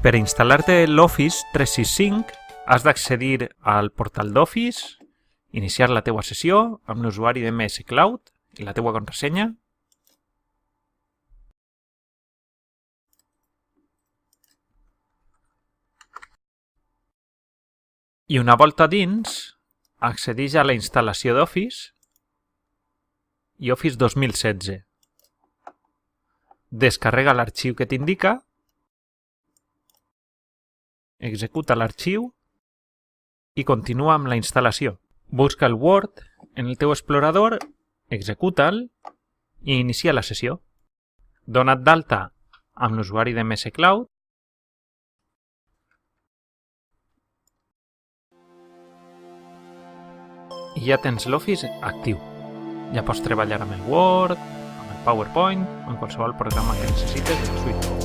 Per instal·lar-te l'Office 365 has d'accedir al portal d'Office, iniciar la teua sessió amb l'usuari de MS Cloud i la teua contrasenya. I una volta dins, accedeix a la instal·lació d'Office i Office 2016. Descarrega l'arxiu que t'indica, executa l'arxiu i continua amb la instal·lació. Busca el Word en el teu explorador, executa'l i inicia la sessió. Dona't d'alta amb l'usuari de MS Cloud i ja tens l'Office actiu. Ja pots treballar amb el Word, amb el PowerPoint o amb qualsevol programa que necessites de la suite Office.